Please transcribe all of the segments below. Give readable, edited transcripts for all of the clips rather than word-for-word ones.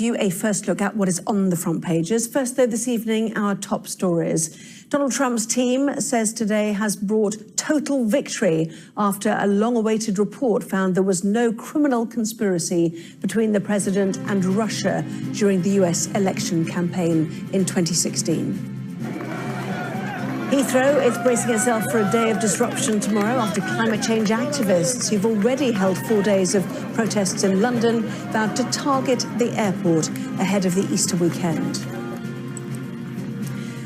A first look at what is on the front pages. First, though, this evening, our top stories. Donald Trump's team says today has brought total victory after a long-awaited report found there was no criminal conspiracy between the president and Russia during the US election campaign in 2016. Heathrow is bracing itself for a day of disruption tomorrow after climate change activists who've already held 4 days of protests in London vowed to target the airport ahead of the Easter weekend.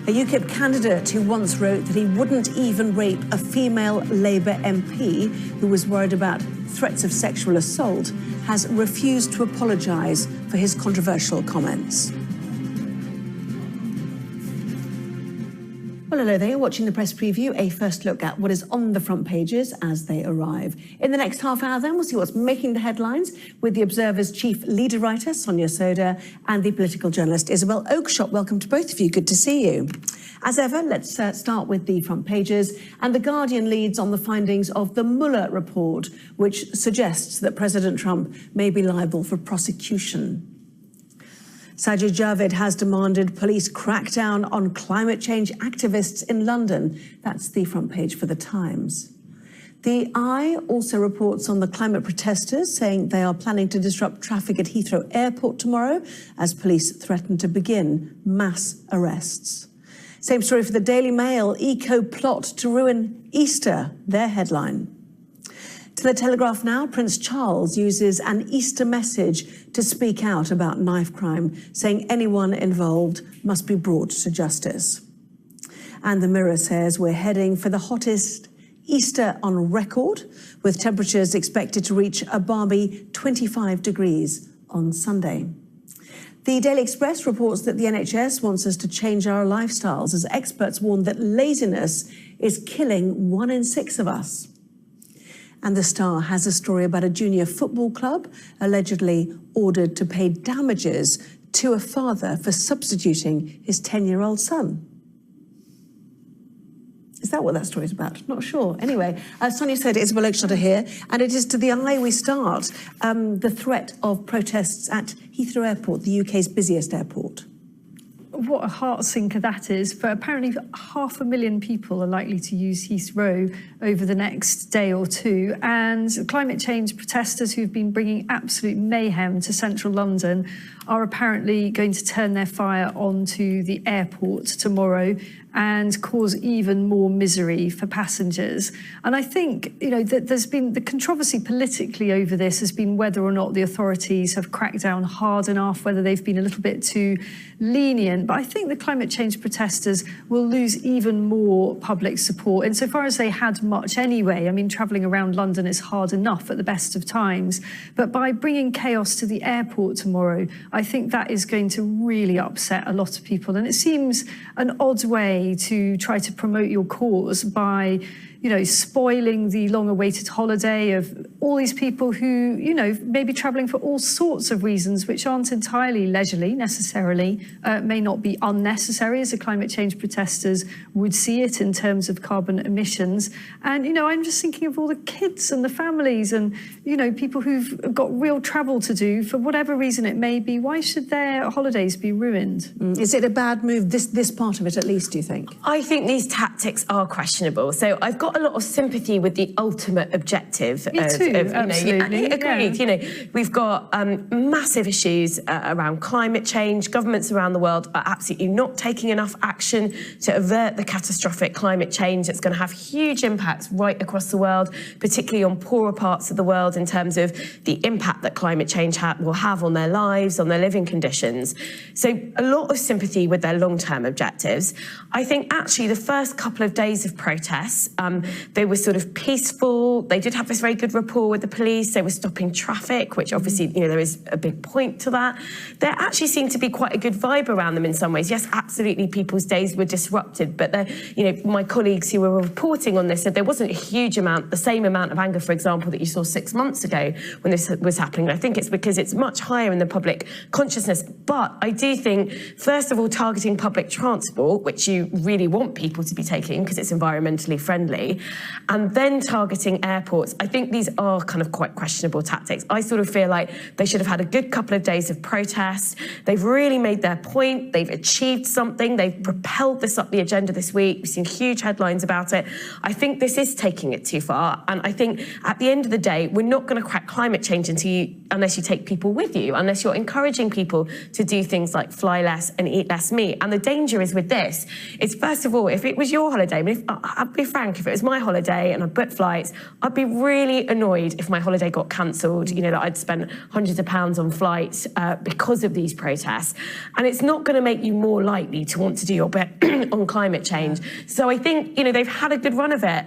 A UKIP candidate who once wrote that he wouldn't even rape a female Labour MP who was worried about threats of sexual assault has refused to apologise for his controversial comments. Well, hello there. You're watching the press preview, a first look at what is on the front pages as they arrive. In the next half hour, then, we'll see what's making the headlines with the Observer's chief leader writer, Sonia Sodha, and the political journalist, Isabel. Oakeshott, welcome to both of you. Good to see you. As ever, let's start with the front pages. And The Guardian leads on the findings of the Mueller Report, which suggests that President Trump may be liable for prosecution. Sajid Javid has demanded police crack down on climate change activists in London. That's the front page for The Times. The Eye also reports on the climate protesters, saying they are planning to disrupt traffic at Heathrow Airport tomorrow as police threaten to begin mass arrests. Same story for the Daily Mail. Eco plot to ruin Easter, their headline. To the Telegraph now, Prince Charles uses an Easter message to speak out about knife crime, saying anyone involved must be brought to justice. And the Mirror says we're heading for the hottest Easter on record, with temperatures expected to reach a balmy 25 degrees on Sunday. The Daily Express reports that the NHS wants us to change our lifestyles, as experts warn that laziness is killing 1 in 6 of us. And The Star has a story about a junior football club allegedly ordered to pay damages to a father for substituting his 10-year-old son. Is that what that story's about? Not sure. Anyway, Sonia Sodha, Isabel Oakeshott are here, and it is to the Eye we start. The threat of protests at Heathrow Airport, the UK's busiest airport. What a heart sinker that is. For apparently 500,000 people are likely to use Heathrow over the next day or two. And climate change protesters who've been bringing absolute mayhem to central London are apparently going to turn their fire onto the airport tomorrow and cause even more misery for passengers. And I think, you know, that there's been the controversy politically over this has been whether or not the authorities have cracked down hard enough, whether they've been a little bit too lenient. But I think the climate change protesters will lose even more public support, insofar as they had much anyway. I mean, travelling around London is hard enough at the best of times. But by bringing chaos to the airport tomorrow, I think that is going to really upset a lot of people. And it seems an odd way to try to promote your cause by, you know, spoiling the long-awaited holiday of all these people who, you know, may be travelling for all sorts of reasons which aren't entirely leisurely necessarily, may not be unnecessary as the climate change protesters would see it in terms of carbon emissions. And, you know, I'm just thinking of all the kids and the families and, you know, people who've got real travel to do for whatever reason it may be. Why should their holidays be ruined? Is it a bad move, this part of it at least, do you think? I think these tactics are questionable. So I've got a lot of sympathy with the ultimate objective. Me too, absolutely. Agreed. Yeah. You know, we've got massive issues around climate change. Governments around the world are absolutely not taking enough action to avert the catastrophic climate change. It's going to have huge impacts right across the world, particularly on poorer parts of the world in terms of the impact that climate change will have on their lives, on their living conditions. So a lot of sympathy with their long-term objectives. I think actually the first couple of days of protests, they were sort of peaceful. They did have this very good rapport with the police. They were stopping traffic, which obviously, you know, there is a big point to that. There actually seemed to be quite a good vibe around them in some ways. Yes, absolutely, people's days were disrupted, but you know, my colleagues who were reporting on this said there wasn't a huge amount, the same amount of anger, for example, that you saw 6 months ago when this was happening. I think it's because it's much higher in the public consciousness. But I do think, first of all, targeting public transport, which you really want people to be taking because it's environmentally friendly, globally, and then targeting airports. I think these are kind of quite questionable tactics. I sort of feel like they should have had a good couple of days of protest. They've really made their point. They've achieved something. They've propelled this up the agenda this week. We've seen huge headlines about it. I think this is taking it too far. And I think at the end of the day, we're not going to crack climate change unless you take people with you, unless you're encouraging people to do things like fly less and eat less meat. And the danger is with this, is first of all, if it was your holiday, I mean, I'll be frank, if it was my holiday and I booked flights, I'd be really annoyed if my holiday got cancelled, you know, that I'd spent hundreds of pounds on flights because of these protests. And it's not going to make you more likely to want to do your bit on climate change. So I think, you know, they've had a good run of it.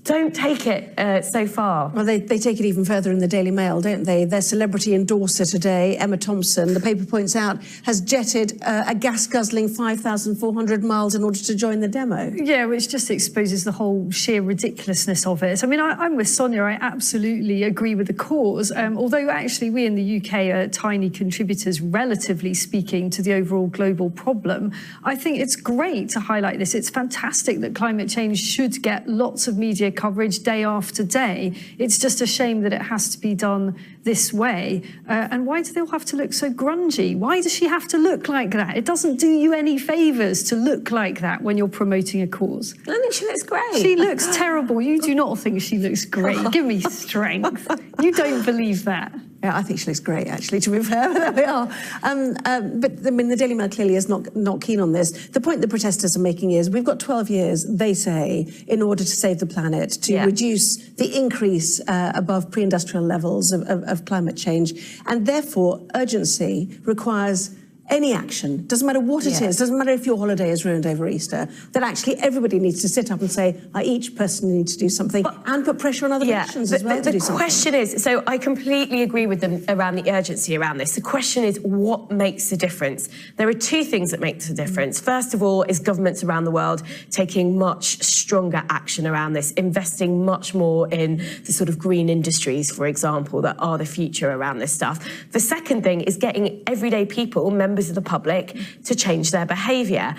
Don't take it so far. Well, they take it even further in the Daily Mail, don't they? Their celebrity endorser today, Emma Thompson, the paper points out, has jetted a gas-guzzling 5,400 miles in order to join the demo. Yeah, which just exposes the whole sheer ridiculousness of it. I mean, I'm with Sonia. I absolutely agree with the cause, although actually we in the UK are tiny contributors, relatively speaking, to the overall global problem. I think it's great to highlight this. It's fantastic that climate change should get lots of media coverage day after day. It's just a shame that it has to be done this way. And why do they all have to look so grungy? Why does she have to look like that? It doesn't do you any favours to look like that when you're promoting a cause. I think she looks great. She looks terrible. You do not think she looks great. Give me strength. You don't believe that. Yeah, I think she looks great, actually, to be fair. There we are. But, I mean, the Daily Mail clearly is not keen on this. The point the protesters are making is we've got 12 years, they say, in order to save the planet, to reduce the increase above pre-industrial levels of climate change. And therefore, urgency requires any action, doesn't matter what it is, doesn't matter if your holiday is ruined over Easter, that actually everybody needs to sit up and say, each person needs to do something, and put pressure on other nations as well to do something. The question is, so I completely agree with them around the urgency around this. The question is, what makes a difference? There are two things that make a difference. First of all, is governments around the world taking much stronger action around this, investing much more in the sort of green industries, for example, that are the future around this stuff. The second thing is getting everyday people, members of the public, to change their behaviour.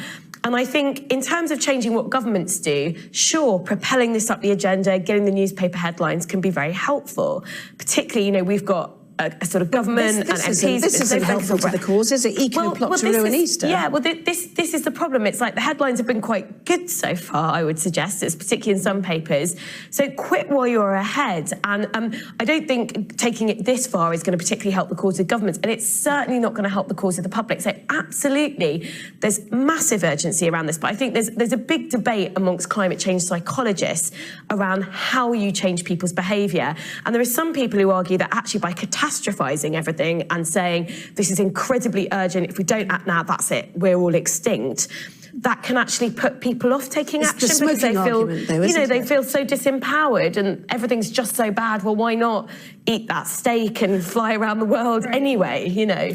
And I think in terms of changing what governments do, sure, propelling this up the agenda, getting the newspaper headlines can be very helpful. Particularly, you know, we've got a sort of government and MPs. This isn't helpful to the cause, is it? Eco plot to ruin Easter. Yeah, well, this is the problem. It's like the headlines have been quite good so far, I would suggest. It's particularly in some papers. So quit while you're ahead. And I don't think taking it this far is going to particularly help the cause of governments. And it's certainly not going to help the cause of the public. So absolutely, there's massive urgency around this. But I think there's a big debate amongst climate change psychologists around how you change people's behaviour. And there are some people who argue that actually by catastrophizing everything and saying this is incredibly urgent, if we don't act now, that's it, we're all extinct, that can actually put people off taking action because they feel, they feel so disempowered and everything's just so bad. Well, why not eat that steak and fly around the world anyway, you know?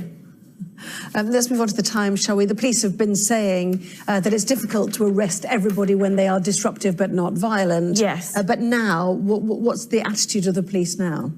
Let's move on to the Times, shall we? The police have been saying that it's difficult to arrest everybody when they are disruptive but not violent. Yes. But now, what's the attitude of the police now?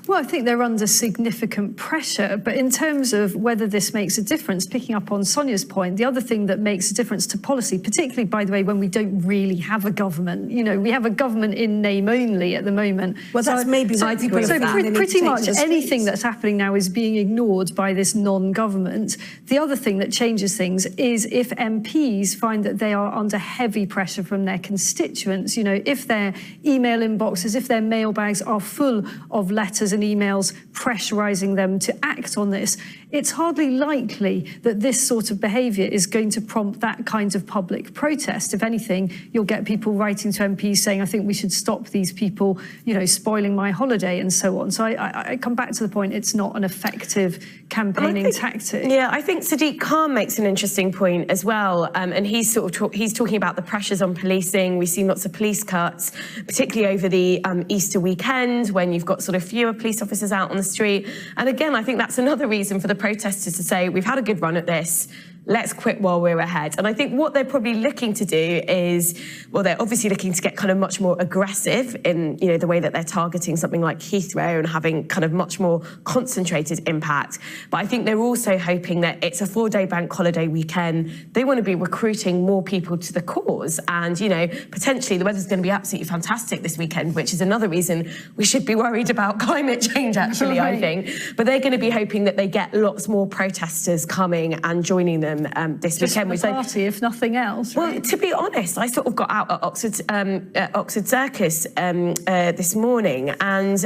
Well, I think they're under significant pressure, but in terms of whether this makes a difference, picking up on Sonia's point, the other thing that makes a difference to policy, particularly, by the way, when we don't really have a government, you know, we have a government in name only at the moment. Well, that's maybe why people are pretty much anything that's happening now is being ignored by this non-government. The other thing that changes things is if MPs find that they are under heavy pressure from their constituents, you know, if their email inboxes, if their mailbags are full of letters and emails pressurising them to act on this, it's hardly likely that this sort of behaviour is going to prompt that kind of public protest. If anything, you'll get people writing to MPs saying, I think we should stop these people, you know, spoiling my holiday and so on. So I come back to the point, it's not an effective campaigning tactic. Yeah, I think Sadiq Khan makes an interesting point as well. And he's he's talking about the pressures on policing. We've seen lots of police cuts, particularly over the Easter weekend when you've got sort of fewer police officers out on the street. And again, I think that's another reason for the protesters to say, we've had a good run at this. let's quit while we're ahead. And I think what they're probably looking to do is, well, they're obviously looking to get kind of much more aggressive in, you know, the way that they're targeting something like Heathrow and having kind of much more concentrated impact. But I think they're also hoping that it's a 4-day bank holiday weekend. They want to be recruiting more people to the cause. And, you know, potentially the weather's going to be absolutely fantastic this weekend, which is another reason we should be worried about climate change, actually, I think. But they're going to be hoping that they get lots more protesters coming and joining them this weekend. Just for the party, if nothing else. Well, right? to be honest, I sort of got out at Oxford Circus this morning, and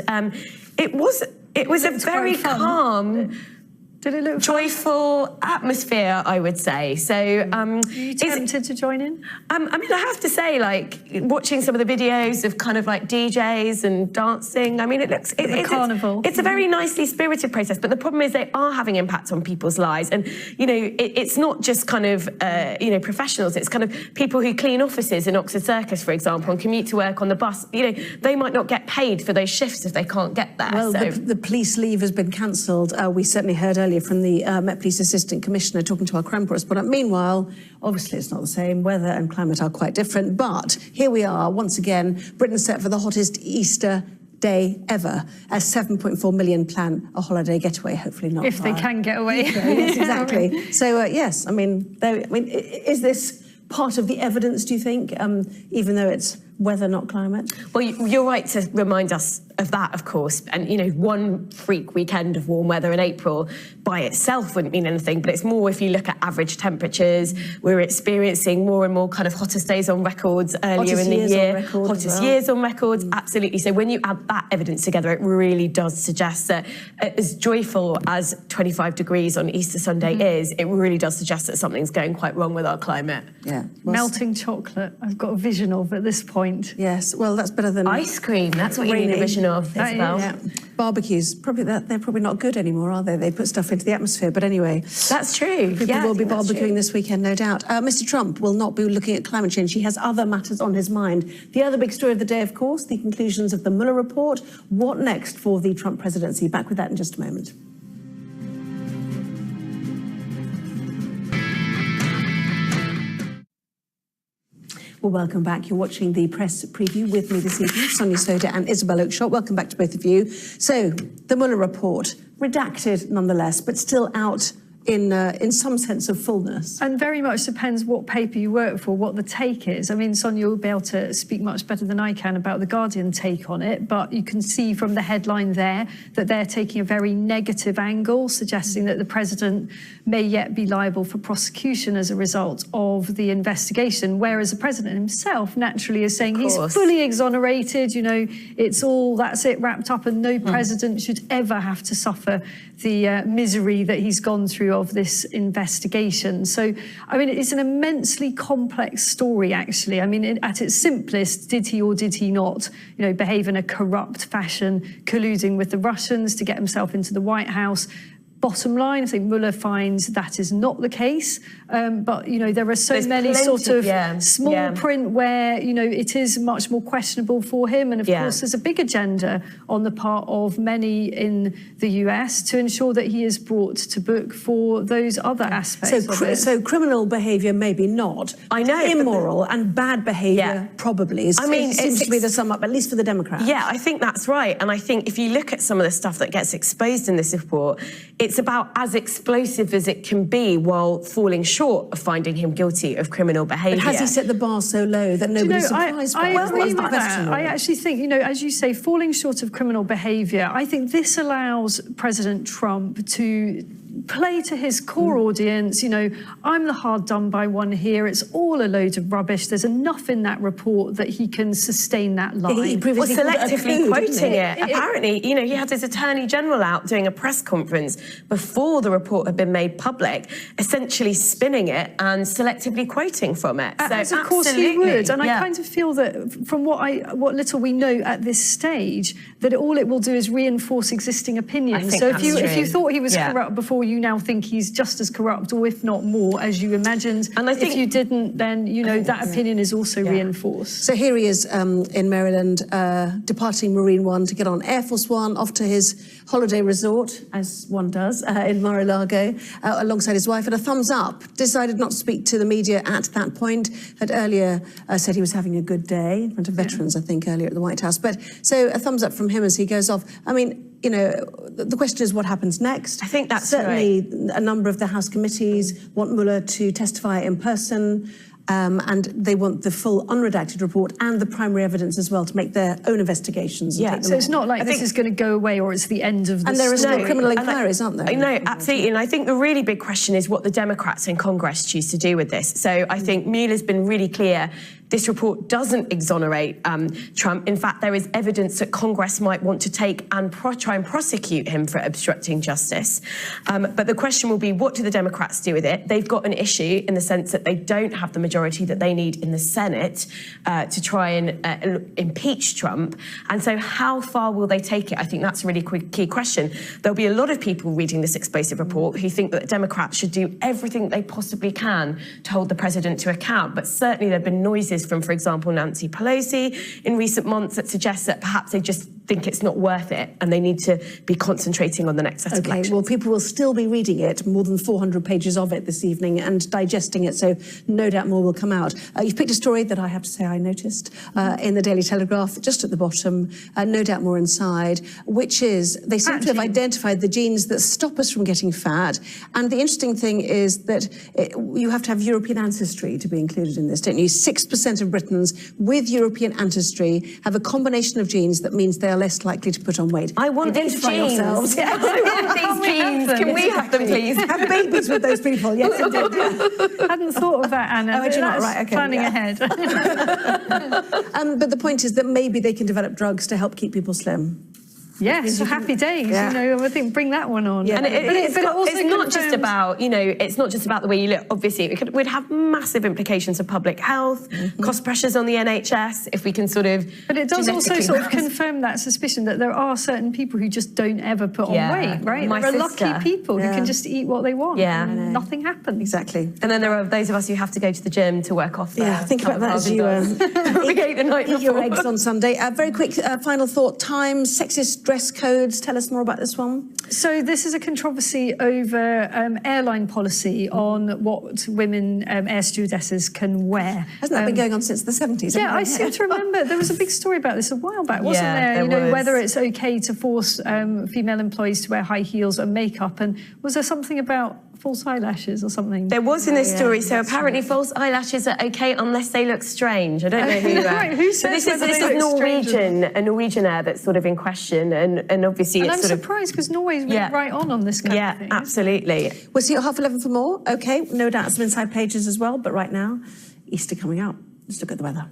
it was a very calm, did it look joyful atmosphere, I would say. So, are you tempted to join in? I mean, I have to say, like, watching some of the videos of kind of like DJs and dancing, I mean, it's carnival. It's a very nicely spirited protest, but the problem is they are having impact on people's lives. And, you know, it's not just kind of, you know, professionals, it's kind of people who clean offices in Oxford Circus, for example, and commute to work on the bus. You know, they might not get paid for those shifts if they can't get there. Well, so. the police leave has been cancelled. We certainly heard earlier from the Met Police Assistant Commissioner talking to our crime correspondent. Meanwhile, obviously it's not the same. Weather and climate are quite different. But here we are, once again, Britain set for the hottest Easter day ever. A 7.4 million plan a holiday getaway, hopefully not. If they can get away. Yes, exactly. So, yes, I mean, is this part of the evidence, do you think, even though it's weather, not climate? Well, you're right to remind us of that, of course. And, you know, one freak weekend of warm weather in April by itself wouldn't mean anything, but it's more if you look at average temperatures. We're experiencing more and more kind of hottest days on records earlier in the year. Hottest years on records, absolutely. So when you add that evidence together, it really does suggest that as joyful as 25 degrees on Easter Sunday is, it really does suggest that something's going quite wrong with our climate. Yeah. Melting chocolate, I've got a vision of at this point. Yes, well, that's better than ice cream. That's what you need a vision of, Isabel. Yeah. Barbecues, they're probably not good anymore, are they? They put stuff into the atmosphere, but anyway. That's true. People will be barbecuing this weekend, no doubt. Mr. Trump will not be looking at climate change. He has other matters on his mind. The other big story of the day, of course, the conclusions of the Mueller Report. What next for the Trump presidency? Back with that in just a moment. Well, welcome back. You're watching the press preview with me this evening, Sonia Sodha and Isabel Oakeshott. Welcome back to both of you. So, the Mueller Report, redacted nonetheless, but still out in some sense of fullness. And very much depends what paper you work for, what the take is. I mean, Sonia will be able to speak much better than I can about the Guardian take on it, but you can see from the headline there that they're taking a very negative angle, suggesting that the president may yet be liable for prosecution as a result of the investigation, whereas the president himself naturally is saying he's fully exonerated, you know, it's all, that's it, wrapped up, and no president should ever have to suffer the misery that he's gone through of this investigation. So, I mean, it's an immensely complex story, actually. I mean, at its simplest, did he or did he not, you know, behave in a corrupt fashion, colluding with the Russians to get himself into the White House? Bottom line, I think Mueller finds that is not the case. But, you know, there are so many sort of small print where, you know, it is much more questionable for him. And of course, there's a big agenda on the part of many in the US to ensure that he is brought to book for those other aspects of it. So criminal behaviour, maybe not. I know. Immoral and bad behaviour, probably. I mean, it seems to be the sum up, at least for the Democrats. Yeah, I think that's right. And I think if you look at some of the stuff that gets exposed in this report, it's about as explosive as it can be while falling short of finding him guilty of criminal behaviour. But has he set the bar so low that nobody's surprised by it? I agree with that. I actually think, you know, as you say, falling short of criminal behaviour, I think this allows President Trump to play to his core audience, you know, I'm the hard done by one here, it's all a load of rubbish, there's enough in that report that he can sustain that line. He was selectively quoting it. Apparently, you know, he had his Attorney General out doing a press conference before the report had been made public, essentially spinning it and selectively quoting from it. So as of course he would, and I kind of feel that from what little we know at this stage, that all it will do is reinforce existing opinions. So if you thought he was corrupt before you now think he's just as corrupt, or if not more, as you imagined. And I think if you didn't, then, you know, that opinion is also reinforced. So here he is in Maryland, departing Marine One to get on Air Force One, off to his holiday resort, as one does, in Mar-a-Lago, alongside his wife, and a thumbs up. Decided not to speak to the media at that point. Had earlier said he was having a good day in front of veterans, I think, earlier at the White House. But so a thumbs up from him as he goes off. I mean, you know, the question is what happens next. I think that's certainly right. A number of the House committees want Mueller to testify in person. And they want the full unredacted report and the primary evidence as well to make their own investigations. Yeah, so it's not like this is going to go away or it's the end of the And there are story. still criminal inquiries, aren't there? No, absolutely. And I think the really big question is what the Democrats in Congress choose to do with this. So I think Mueller's been really clear. This report doesn't exonerate Trump. In fact, there is evidence that Congress might want to take and try and prosecute him for obstructing justice. But the question will be, what do the Democrats do with it? They've got an issue in the sense that they don't have the majority that they need in the Senate to try and impeach Trump. And so how far will they take it? I think that's a really key question. There'll be a lot of people reading this explosive report who think that the Democrats should do everything they possibly can to hold the president to account. But certainly there have been noises from, for example, Nancy Pelosi in recent months that suggests that perhaps they just think it's not worth it and they need to be concentrating on the next set of elections. Well, people will still be reading it, more than 400 pages of it this evening, and digesting it, so no doubt more will come out. You've picked a story that I have to say I noticed in the Daily Telegraph, just at the bottom, no doubt more inside, which is they seem to have identified the genes that stop us from getting fat. And the interesting thing is that you have to have European ancestry to be included in this, don't you? 6% of Britons with European ancestry have a combination of genes that means they are less likely to put on weight. I want these genes. I want these genes. Can we have them, please? Have babies with those people. Yes, indeed. I hadn't thought of that, Anna. Oh, had you not? Right, okay. Planning ahead. But the point is that maybe they can develop drugs to help keep people slim. Yes, happy days. Yeah. You know, I think bring that one on. Yeah. And it's not just about, you know, it's not just about the way you look. Obviously, it would have massive implications for public health, cost pressures on the NHS, if we can sort of. But it does also sort of confirm that suspicion that there are certain people who just don't ever put on weight, right? My there are sister. lucky people who can just eat what they want. Yeah. And nothing happens. Exactly. And then there are those of us who have to go to the gym to work off. Think about that as you ate the night eat your before. eggs on Sunday. Very quick final thought. Times, sexist dress codes. Tell us more about this one. So this is a controversy over airline policy on what women air stewardesses can wear. Hasn't that been going on since the 70s? Yeah, I seem to remember there was a big story about this a while back, wasn't there? You know, whether it's okay to force female employees to wear high heels and makeup, and was there something about false eyelashes or something? There was in this story. So apparently false eyelashes are okay unless they look strange. I don't know who. Right, who says this is Norwegian, a Norwegian air that's sort of in question, and obviously and it's I'm sort surprised because Norway's went right on this kind of thing. Yeah, absolutely. We'll see you at 11:30 for more. Okay, no doubt some inside pages as well. But right now, Easter coming up. Let's look at the weather.